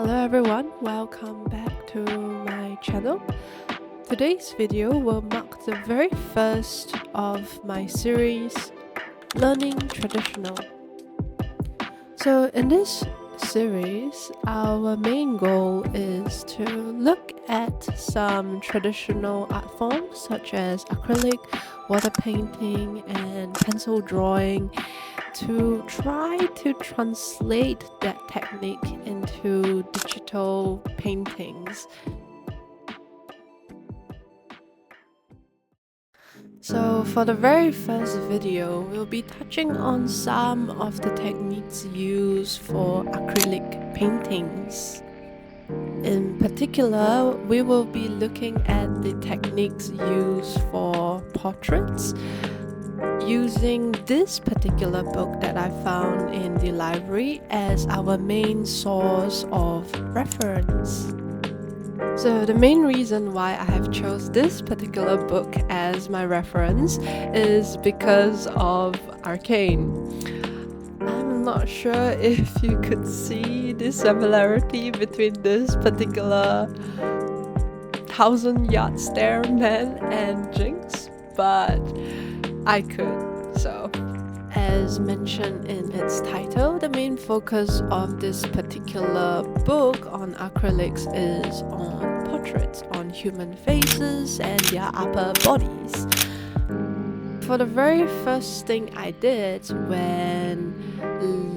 Hello everyone, welcome back to my channel. Today's video will mark the very first of my series, Learning Traditional. So in this series, our main goal is to look at some traditional art forms such as acrylic, water painting, and pencil drawing, to try to translate that technique into digital paintings. So for the very first video, we'll be touching on some of the techniques used for acrylic paintings. In particular, we will be looking at the techniques used for portraits, using this particular book that I found in the library as our main source of reference. So the main reason why I have chose this particular book as my reference is because of Arcane. I'm not sure if you could see the similarity between this particular 1,000-yard stare man and Jinx, but I could. So, as mentioned in its title, the main focus of this particular book on acrylics is on portraits, on human faces and their upper bodies. For the very first thing I did when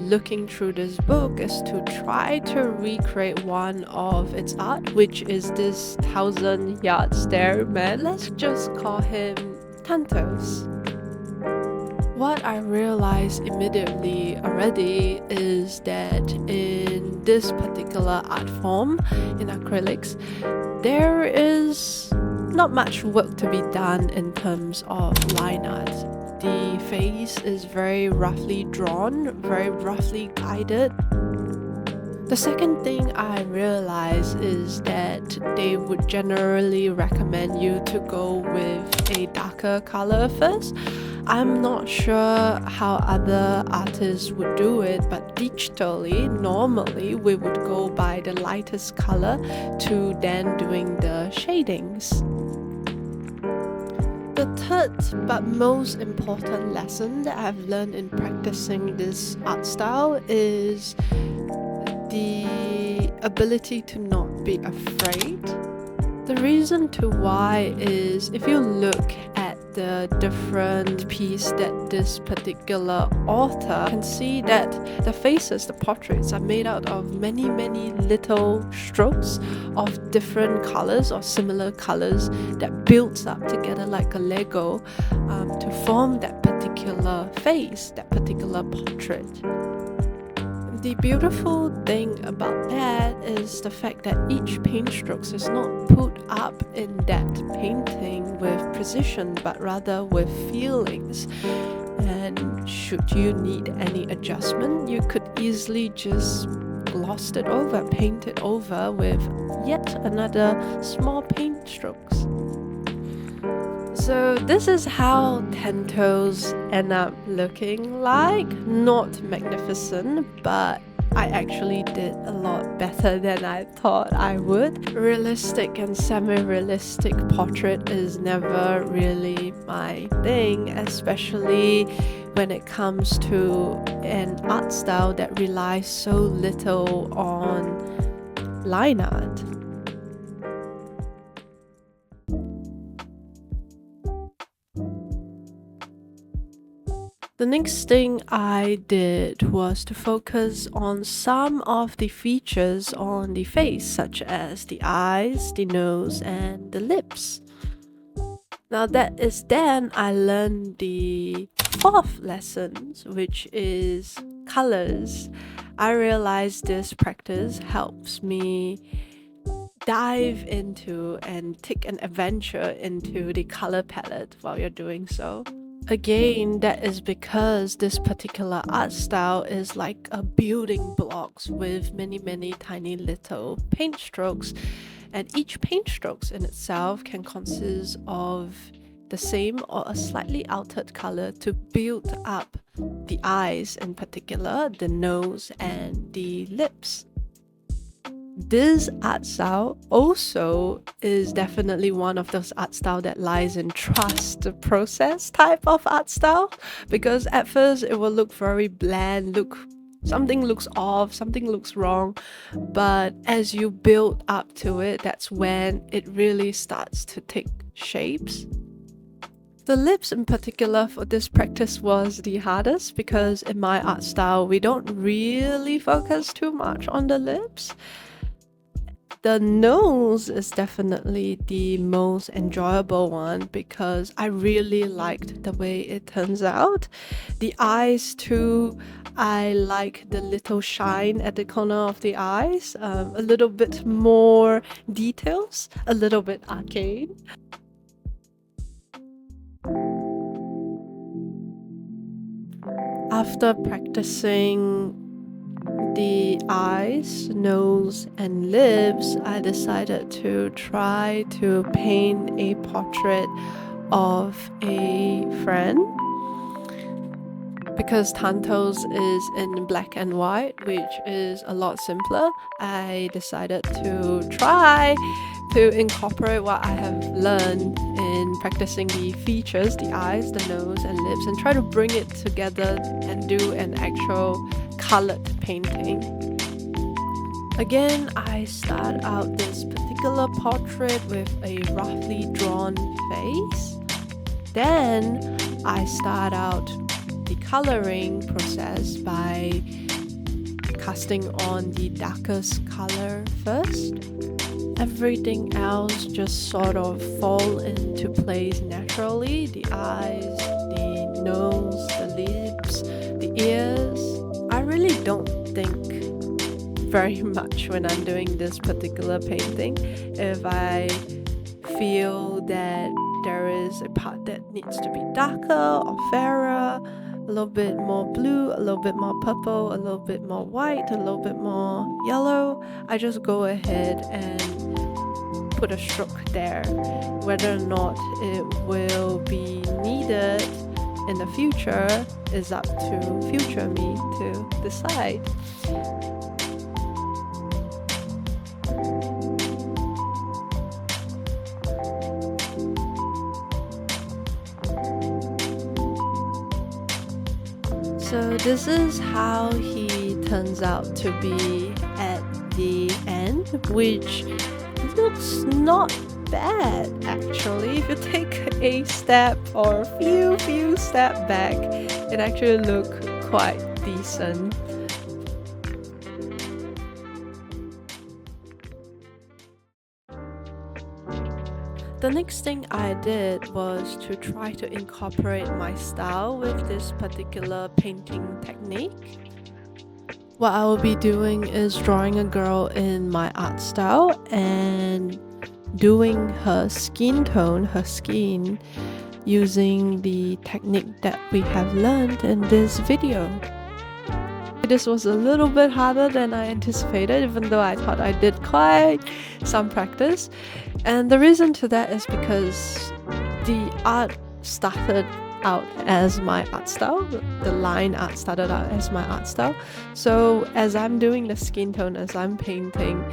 looking through this book is to try to recreate one of its art, which is this 1,000-yard stare man. Let's just call him Tantos. What I realized immediately already is that in this particular art form, in acrylics, there is not much work to be done in terms of line art. The face is very roughly drawn, very roughly guided. The second thing I realized is that they would generally recommend you to go with a darker color first. I'm not sure how other artists would do it, but digitally, normally we would go by the lightest color to then doing the shadings. The third but most important lesson that I've learned in practicing this art style is the ability to not be afraid. The reason to why is if you look at the different pieces that this particular author can see that the faces, the portraits are made out of many little strokes of different colors or similar colors that builds up together like a Lego to form that particular face, that particular portrait. The beautiful thing about that is the fact that each paint strokes is not put up in that painting with precision, but rather with feelings. And should you need any adjustment, you could easily just gloss it over, paint it over with yet another small paint strokes. So this is how Tantos end up looking like. Not magnificent, but I actually did a lot better than I thought I would. Realistic and semi-realistic portrait is never really my thing, especially when it comes to an art style that relies so little on line art. The next thing I did was to focus on some of the features on the face, such as the eyes, the nose, and the lips. Now that is then I learned the fourth lesson, which is colors. I realized this practice helps me dive into and take an adventure into the color palette while you're doing so. Again, that is because this particular art style is like a building blocks with many tiny little paint strokes, and each paint strokes in itself can consist of the same or a slightly altered color to build up the eyes, in particular the nose and the lips. This art style also is definitely one of those art style that lies in trust the process type of art style, because at first it will look very bland, something looks off, something looks wrong, but as you build up to it, that's when it really starts to take shapes. The lips in particular for this practice was the hardest, because in my art style we don't really focus too much on the lips. The nose is definitely the most enjoyable one because I really liked the way it turns out. The eyes too, I like the little shine at the corner of the eyes, a little bit more details, a little bit arcade. After practicing the eyes, nose, and lips, I decided to try to paint a portrait of a friend. Because Tantos is in black and white, which is a lot simpler, I decided to try to incorporate what I have learned in practicing the features, the eyes, the nose, and lips, and try to bring it together and do an actual colored painting. Again, I start out this particular portrait with a roughly drawn face. Then I start out the coloring process by casting on the darkest color first. Everything else just sort of fall into place naturally. The eyes, the nose, the lips, the ears. I really don't think very much when I'm doing this particular painting. If I feel that there is a part that needs to be darker or fairer, a little bit more blue, a little bit more purple, a little bit more white, a little bit more yellow, I just go ahead and put a stroke there. Whether or not it will be needed in the future is up to future me to decide. So this is how he turns out to be at the end, which looks not bad actually. If you take a step or a few step back, it actually looks quite decent. The next thing I did was to try to incorporate my style with this particular painting technique. What I will be doing is drawing a girl in my art style and doing her skin tone, her skin, using the technique that we have learned in this video. This was a little bit harder than I anticipated, even though I thought I did quite some practice. And the reason to that is because the art started out as my art style. The line art started out as my art style. So as I'm doing the skin tone, as I'm painting,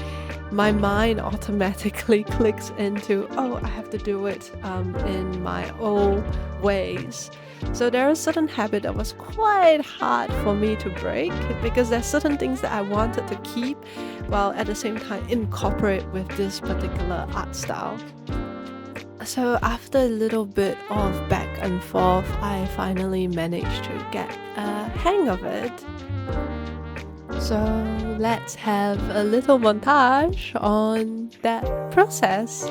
my mind automatically clicks into, oh, I have to do it in my old ways. So there is a certain habit that was quite hard for me to break, because there's certain things that I wanted to keep while at the same time incorporate with this particular art style. So after a little bit of back and forth, I finally managed to get a hang of it. So let's have a little montage on that process.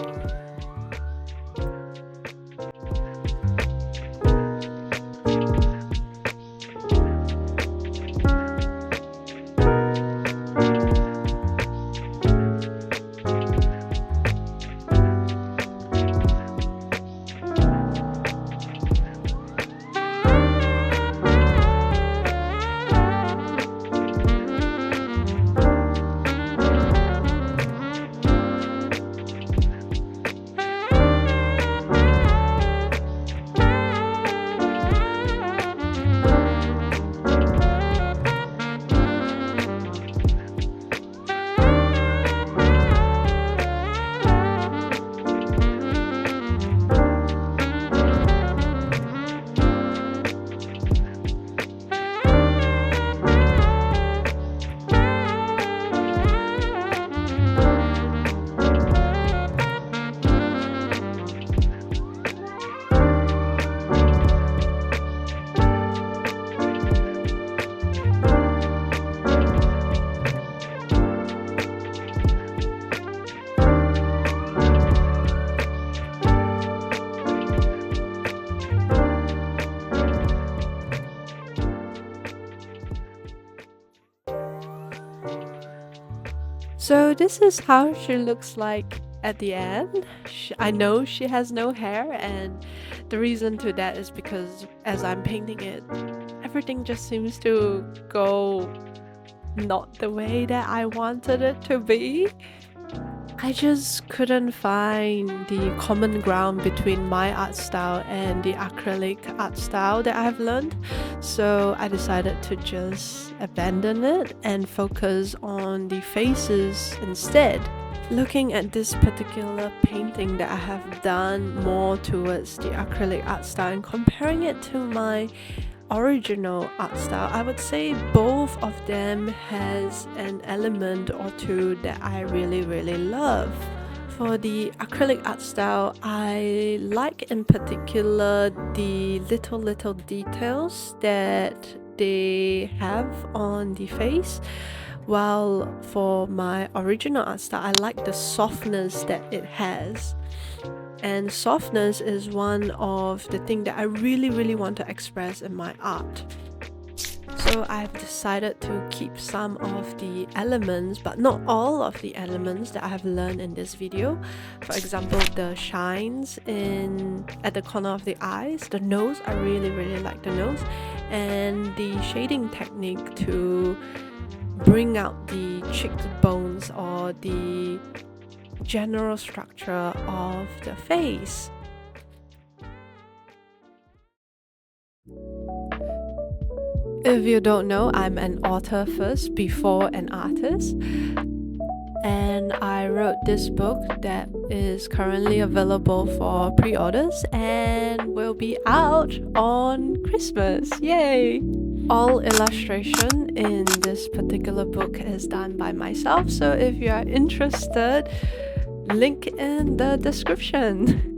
So this is how she looks like at the end. I know she has no hair, and the reason to that is because as I'm painting it, everything just seems to go not the way that I wanted it to be. I just couldn't find the common ground between my art style and the acrylic art style that I've learned, so I decided to just abandon it and focus on the faces instead. Looking at this particular painting that I have done more towards the acrylic art style and comparing it to my original art style, I would say both of them has an element or two that I really love. For the acrylic art style, I like in particular the little details that they have on the face, while for my original art style, I like the softness that it has. And softness is one of the things that I really want to express in my art. So I've decided to keep some of the elements, but not all of the elements that I have learned in this video. For example, the shines at the corner of the eyes, the nose, I really like the nose, and the shading technique to bring out the cheekbones or the general structure of the face. If you don't know, I'm an author first before an artist, and I wrote this book that is currently available for pre-orders and will be out on Christmas. Yay! All illustration in this particular book is done by myself, so if you are interested, link in the description.